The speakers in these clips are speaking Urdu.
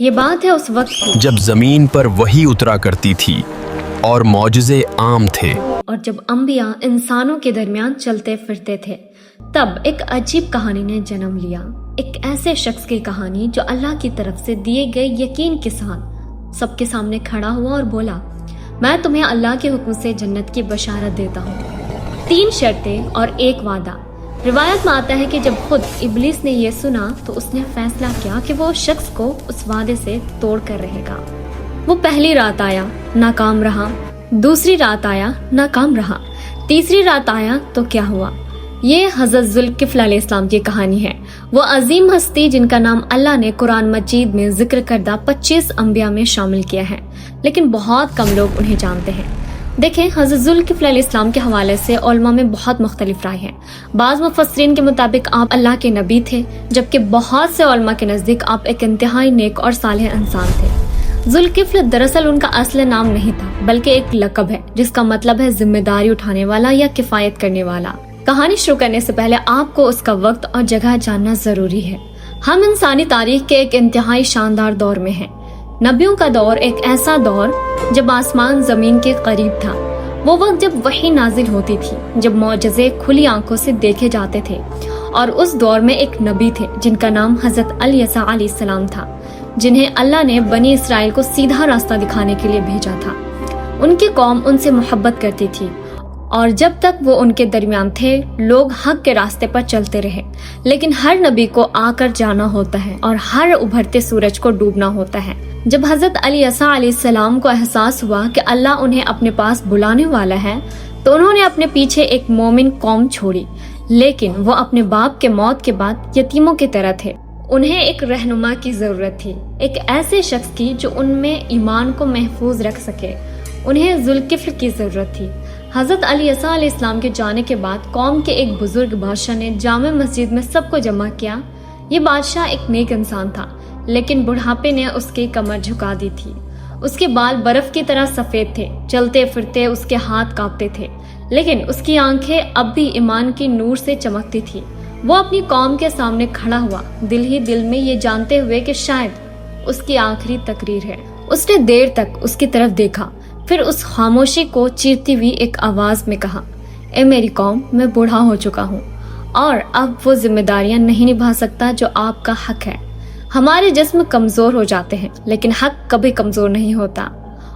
یہ بات ہے اس وقت کی جب زمین پر وحی اترا کرتی تھی اور معجزے عام تھے، اور جب انبیاء انسانوں کے درمیان چلتے پھرتے تھے، تب ایک عجیب کہانی نے جنم لیا، ایک ایسے شخص کی کہانی جو اللہ کی طرف سے دیے گئے یقین کے ساتھ سب کے سامنے کھڑا ہوا اور بولا، میں تمہیں اللہ کے حکم سے جنت کی بشارت دیتا ہوں، 3 شرطیں اور 1 وعدہ۔ روایت میں آتا ہے کہ جب خود ابلیس نے یہ سنا تو اس نے فیصلہ کیا کہ وہ شخص کو اس وعدے سے توڑ کر رہے گا۔ وہ پہلی رات آیا، ناکام رہا، دوسری رات آیا، ناکام رہا، تیسری رات آیا تو کیا ہوا؟ یہ حضرت ذوالکفل علیہ السلام کی کہانی ہے، وہ عظیم ہستی جن کا نام اللہ نے قرآن مجید میں ذکر کردہ 25 انبیاء میں شامل کیا ہے، لیکن بہت کم لوگ انہیں جانتے ہیں۔ دیکھیں، حضرت ذوالکفل علیہ السلام کے حوالے سے علماء میں بہت مختلف رائے ہیں۔ بعض مفسرین کے مطابق آپ اللہ کے نبی تھے، جبکہ بہت سے علماء کے نزدیک آپ ایک انتہائی نیک اور صالح انسان تھے۔ ذوالکفل دراصل ان کا اصل نام نہیں تھا، بلکہ ایک لقب ہے جس کا مطلب ہے ذمہ داری اٹھانے والا یا کفایت کرنے والا۔ کہانی شروع کرنے سے پہلے آپ کو اس کا وقت اور جگہ جاننا ضروری ہے۔ ہم انسانی تاریخ کے ایک انتہائی شاندار دور میں ہیں۔ نبیوں کا دور ایک ایسا دور جب آسمان زمین کے قریب تھا، وہ وقت جب وحی نازل ہوتی تھی، جب معجزے کھلی آنکھوں سے دیکھے جاتے تھے، اور اس دور میں ایک نبی تھے جن کا نام حضرت الیسع علیہ السلام تھا، جنہیں اللہ نے بنی اسرائیل کو سیدھا راستہ دکھانے کے لیے بھیجا تھا۔ ان کی قوم ان سے محبت کرتی تھی، اور جب تک وہ ان کے درمیان تھے لوگ حق کے راستے پر چلتے رہے، لیکن ہر نبی کو آ کر جانا ہوتا ہے اور ہر ابھرتے سورج کو ڈوبنا ہوتا ہے۔ جب حضرت الیسع علیہ السلام کو احساس ہوا کہ اللہ انہیں اپنے پاس بلانے والا ہے تو انہوں نے اپنے پیچھے ایک مومن قوم چھوڑی، لیکن وہ اپنے باپ کے موت کے بعد یتیموں کی طرح تھے۔ انہیں ایک رہنما کی ضرورت تھی، ایک ایسے شخص کی جو ان میں ایمان کو محفوظ رکھ سکے۔ انہیں ذوالکفل کی ضرورت تھی۔ حضرت الیسع علیہ السلام کے جانے کے بعد قوم کے ایک بزرگ بادشاہ نے جامع مسجد میں سب کو جمع کیا۔ یہ بادشاہ ایک نیک انسان تھا، لیکن بڑھاپے نے اس کی کمر جھکا دی تھی۔ اس کے بال برف کی طرح سفید تھے، چلتے پھرتے اس کے ہاتھ کانپتے تھے، لیکن اس کی آنکھیں اب بھی ایمان کی نور سے چمکتی تھی۔ وہ اپنی قوم کے سامنے کھڑا ہوا، دل ہی دل میں یہ جانتے ہوئے کہ شاید اس کی آخری تقریر ہے۔ اس نے دیر تک اس کی طرف دیکھا، پھر اس خاموشی کو چیرتی ہوئی ایک آواز میں کہا، اے میری قوم، میں بوڑھا ہو چکا ہوں اور اب وہ ذمہ داریاں نہیں نبھا سکتا جو آپ کا حق ہے۔ ہمارے جسم کمزور ہو جاتے ہیں، لیکن حق کبھی کمزور نہیں ہوتا،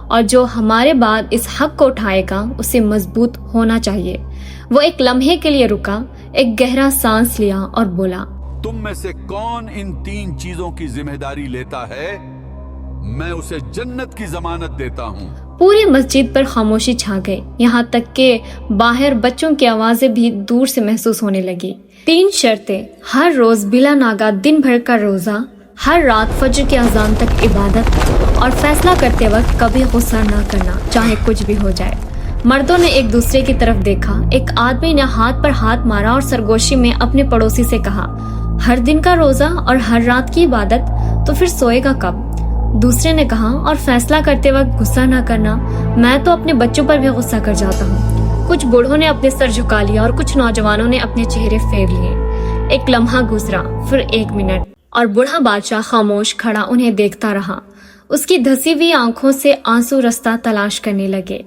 اور جو ہمارے بعد اس حق کو اٹھائے گا اسے مضبوط ہونا چاہیے۔ وہ ایک لمحے کے لیے رکا، ایک گہرا سانس لیا اور بولا، تم میں سے کون ان 3 چیزوں کی ذمہ داری لیتا ہے؟ میں اسے جنت کی ضمانت دیتا ہوں۔ پوری مسجد پر خاموشی چھا گئی، یہاں تک کہ باہر بچوں کی آوازیں بھی دور سے محسوس ہونے لگی۔ 3 شرطیں، ہر روز بلا ناگا دن بھر کا روزہ، ہر رات فجر کی اذان تک عبادت، اور فیصلہ کرتے وقت کبھی غصہ نہ کرنا، چاہے کچھ بھی ہو جائے۔ مردوں نے ایک دوسرے کی طرف دیکھا۔ ایک آدمی نے ہاتھ پر ہاتھ مارا اور سرگوشی میں اپنے پڑوسی سے کہا، ہر دن کا روزہ اور ہر رات کی عبادت، تو پھر سوئے گا کب؟ دوسرے نے کہا، اور فیصلہ کرتے وقت غصہ نہ کرنا، میں تو اپنے بچوں پر بھی غصہ کر جاتا ہوں۔ کچھ بوڑھوں نے اپنے سر جھکا لیا اور کچھ نوجوانوں نے اپنے چہرے پھیر لیے۔ ایک لمحہ گزرا، پھر 1 منٹ، اور بوڑھا بادشاہ خاموش کھڑا انہیں دیکھتا رہا۔ اس کی دھسی ہوئی آنکھوں سے آنسو رستہ تلاش کرنے لگے۔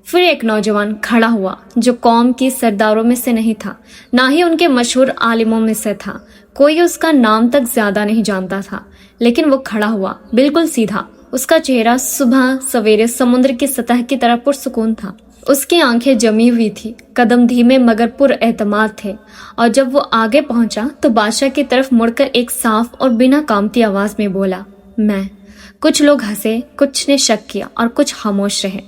پھر ایک نوجوان کھڑا ہوا جو قوم کی سرداروں میں سے نہیں تھا، نہ ہی ان کے مشہور عالموں میں سے تھا، کوئی اس کا نام تک زیادہ نہیں جانتا تھا، لیکن وہ کھڑا ہوا بالکل سیدھا۔ اس کا چہرہ صبح سویرے سمندر کی سطح کی طرح پرسکون تھا۔ اس کی آنکھیں جمی ہوئی تھی، قدم دھیمے مگر پر اعتماد تھے، اور جب وہ آگے پہنچا تو بادشاہ کی طرف مڑ کر ایک صاف اور بنا کامتی آواز میں بولا، میں۔ کچھ لوگ ہنسے، کچھ نے شک کیا اور کچھ خاموش رہے۔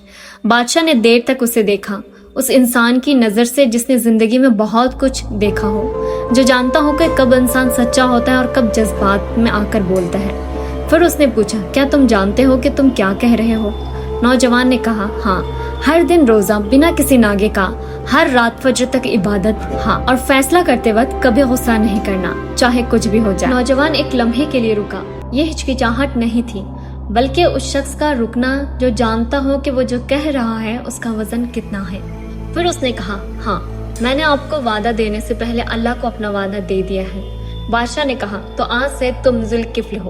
بادشاہ نے دیر تک اسے دیکھا، اس انسان کی نظر سے جس نے زندگی میں بہت کچھ دیکھا ہو، جو جانتا ہو کہ کب انسان سچا ہوتا ہے اور کب جذبات میں آ کر بولتا ہے۔ پھر اس نے پوچھا، کیا تم جانتے ہو کہ تم کیا کہہ رہے ہو؟ نوجوان نے کہا، ہاں، ہر دن روزہ بنا کسی ناگے کا، ہر رات فجر تک عبادت، ہاں، اور فیصلہ کرتے وقت کبھی غصہ نہیں کرنا، چاہے کچھ بھی ہو جائے۔ نوجوان ایک لمحے کے لیے رکا۔ یہ ہچکچاہٹ نہیں تھی، بلکہ اس شخص کا رکنا جو جانتا ہو کہ وہ جو کہہ رہا ہے اس کا وزن کتنا ہے۔ پھر اس نے کہا، ہاں، میں نے آپ کو وعدہ دینے سے پہلے اللہ کو اپنا وعدہ دے دیا ہے۔ بادشاہ نے کہا، تو آج سے تم ذوالکفل ہو۔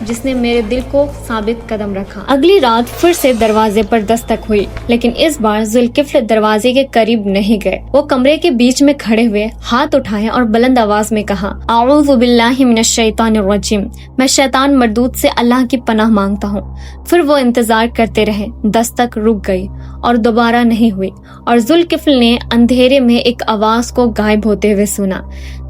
جس نے میرے دل کو ثابت قدم رکھا۔ اگلی رات پھر سے دروازے پر دستک ہوئی، لیکن اس بار ذوالکفل دروازے کے قریب نہیں گئے۔ وہ کمرے کے بیچ میں کھڑے ہوئے ہاتھ اٹھائے اور بلند آواز میں کہا، اعوذ باللہ من الشیطان الرجیم، میں شیطان مردود سے اللہ کی پناہ مانگتا ہوں۔ پھر وہ انتظار کرتے رہے، دستک رک گئی اور دوبارہ نہیں ہوئی، اور ذوالکفل نے اندھیرے میں ایک آواز کو غائب ہوتے ہوئے سنا،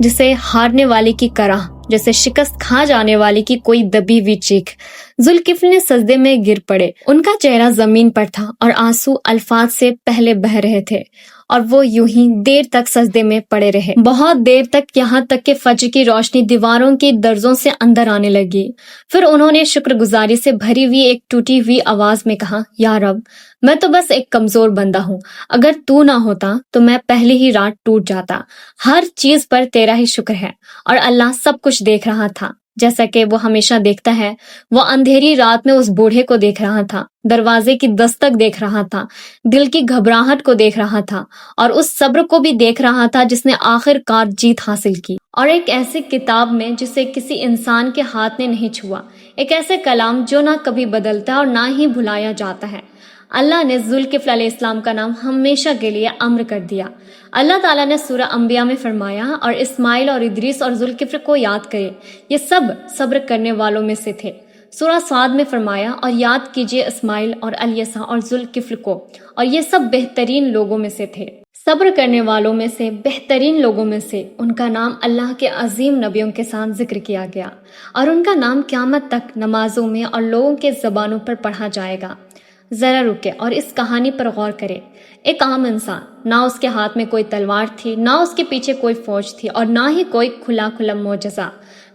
جسے ہارنے والے کی کرہ، جیسے شکست کھا جانے والے کی کوئی دبی ہوئی چیخ۔ ذوالکفل نے سجدے میں گر پڑے، ان کا چہرہ زمین پر تھا اور آنسو الفاظ سے پہلے بہہ رہے تھے، اور وہ یوں ہی دیر تک سجدے میں پڑے رہے، بہت دیر تک، یہاں تک کہ فجر کی روشنی دیواروں کی درزوں سے اندر آنے لگی۔ پھر انہوں نے شکر گزاری سے بھری ہوئی ایک ٹوٹی ہوئی آواز میں کہا، یا رب، میں تو بس ایک کمزور بندہ ہوں، اگر تو نہ ہوتا تو میں پہلے ہی رات ٹوٹ جاتا۔ ہر چیز پر تیرا ہی شکر ہے، اور اللہ سب کچھ دیکھ رہا تھا جیسا کہ وہ ہمیشہ دیکھتا ہے۔ وہ اندھیری رات میں اس بوڑھے کو دیکھ رہا تھا، دروازے کی دستک دیکھ رہا تھا، دل کی گھبراہٹ کو دیکھ رہا تھا، اور اس صبر کو بھی دیکھ رہا تھا جس نے آخر کار جیت حاصل کی، اور ایک ایسی کتاب میں جسے کسی انسان کے ہاتھ نے نہیں چھوا، ایک ایسے کلام جو نہ کبھی بدلتا اور نہ ہی بھلایا جاتا ہے۔ اللہ نے ذوالکفل علیہ السلام کا نام ہمیشہ کے لیے امر کر دیا۔ اللہ تعالیٰ نے سورہ انبیاء میں فرمایا، اور اسماعیل اور ادریس اور ذوالکفل کو یاد کرے، یہ سب صبر کرنے والوں میں سے تھے۔ سورہ صاد میں فرمایا، اور یاد کیجئے اسماعیل اور الیسع اور ذوالکفل کو، اور یہ سب بہترین لوگوں میں سے تھے، صبر کرنے والوں میں سے، بہترین لوگوں میں سے۔ ان کا نام اللہ کے عظیم نبیوں کے ساتھ ذکر کیا گیا، اور ان کا نام قیامت تک نمازوں میں اور لوگوں کے زبانوں پر پڑھا جائے گا۔ ذرا رکے اور اس کہانی پر غور کرے۔ ایک عام انسان، نہ اس کے ہاتھ میں کوئی تلوار تھی، نہ اس کے پیچھے کوئی فوج تھی، اور نہ ہی کوئی کھلا معجزہ،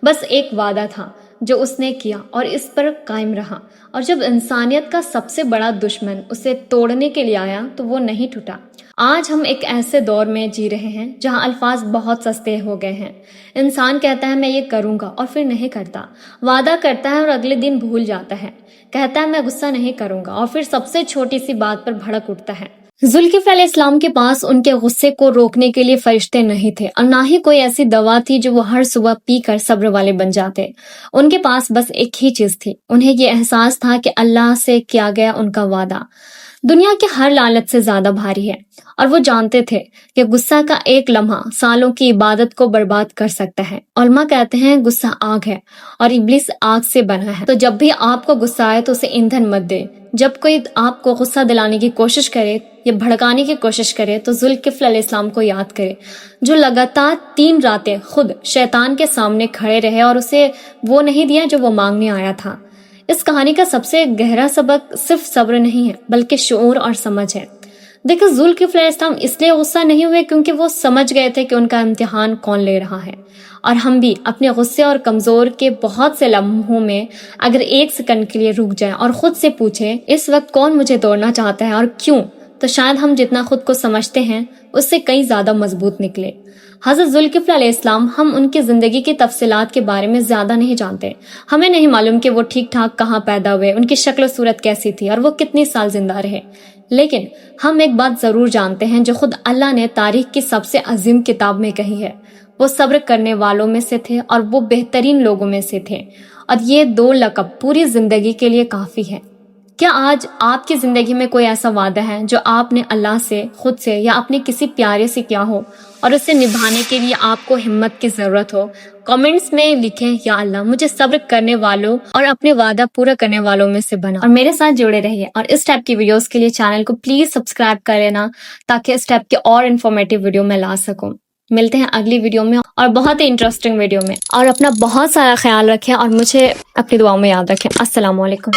بس ایک وعدہ تھا جو اس نے کیا اور اس پر قائم رہا، اور جب انسانیت کا سب سے بڑا دشمن اسے توڑنے کے لیے آیا تو وہ نہیں ٹوٹا۔ آج ہم ایک ایسے دور میں جی رہے ہیں جہاں الفاظ بہت سستے ہو گئے ہیں۔ انسان کہتا ہے میں یہ کروں گا اور پھر نہیں کرتا، وعدہ کرتا ہے اور اگلے دن بھول جاتا ہے، کہتا ہے میں غصہ نہیں کروں گا اور پھر سب سے چھوٹی سی بات پر بھڑک اٹھتا ہے۔ ذوالکفل علیہ السلام کے پاس ان کے غصے کو روکنے کے لیے فرشتے نہیں تھے، اور نہ ہی کوئی ایسی دوا تھی جو وہ ہر صبح پی کر صبر والے بن جاتے۔ ان کے پاس بس ایک ہی چیز تھی، انہیں یہ احساس تھا کہ اللہ سے کیا گیا ان کا وعدہ دنیا کے ہر لالچ سے زیادہ بھاری ہے، اور وہ جانتے تھے کہ غصہ کا ایک لمحہ سالوں کی عبادت کو برباد کر سکتا ہے۔ علماء کہتے ہیں غصہ آگ ہے اور ابلیس آگ سے بنا ہے، تو جب بھی آپ کو غصہ آئے تو اسے ایندھن مت دے۔ جب کوئی آپ کو غصہ دلانے کی کوشش کرے یا بھڑکانے کی کوشش کرے تو ذوالکفل علیہ السلام کو یاد کرے، جو لگاتار 3 راتیں خود شیطان کے سامنے کھڑے رہے اور اسے وہ نہیں دیا جو وہ مانگنے آیا تھا۔ اس کہانی کا سب سے گہرا سبق صرف صبر نہیں ہے بلکہ شعور اور سمجھ ہے۔ دیکھیں، ذوالکفل علیہ السلام اس لیے غصہ نہیں ہوئے کیونکہ وہ سمجھ گئے تھے کہ ان کا امتحان کون لے رہا ہے، اور ہم بھی اپنے غصے اور کمزور کے بہت سے لمحوں میں اگر 1 سیکنڈ کے لیے رک جائیں اور خود سے پوچھیں اس وقت کون مجھے توڑنا چاہتا ہے اور کیوں، تو شاید ہم جتنا خود کو سمجھتے ہیں اس سے کئی زیادہ مضبوط نکلے۔ حضرت ذوالکفل علیہ السلام، ہم ان کی زندگی کی تفصیلات کے بارے میں زیادہ نہیں جانتے۔ ہمیں نہیں معلوم کہ وہ ٹھیک ٹھاک کہاں پیدا ہوئے، ان کی شکل و صورت کیسی تھی اور وہ کتنے سال زندہ رہے، لیکن ہم ایک بات ضرور جانتے ہیں جو خود اللہ نے تاریخ کی سب سے عظیم کتاب میں کہی ہے، وہ صبر کرنے والوں میں سے تھے اور وہ بہترین لوگوں میں سے تھے، اور یہ 2 لقب پوری زندگی کے لیے کافی ہے۔ کیا آج آپ کی زندگی میں کوئی ایسا وعدہ ہے جو آپ نے اللہ سے، خود سے یا اپنے کسی پیارے سے کیا ہو اور اسے نبھانے کے لیے آپ کو ہمت کی ضرورت ہو؟ کامنٹس میں لکھیں، یا اللہ مجھے صبر کرنے والوں اور اپنے وعدہ پورا کرنے والوں میں سے بنا، اور میرے ساتھ جڑے رہیے، اور اس ٹائپ کی ویڈیوز کے لیے چینل کو پلیز سبسکرائب کر لینا تاکہ اس ٹائپ کے اور انفارمیٹیو ویڈیو میں لا سکوں۔ ملتے ہیں اگلی ویڈیو میں اور بہت ہی انٹرسٹنگ ویڈیو میں، اور اپنا بہت سارا خیال رکھیں اور مجھے اپنی دعاؤں میں یاد رکھیں۔ السلام علیکم۔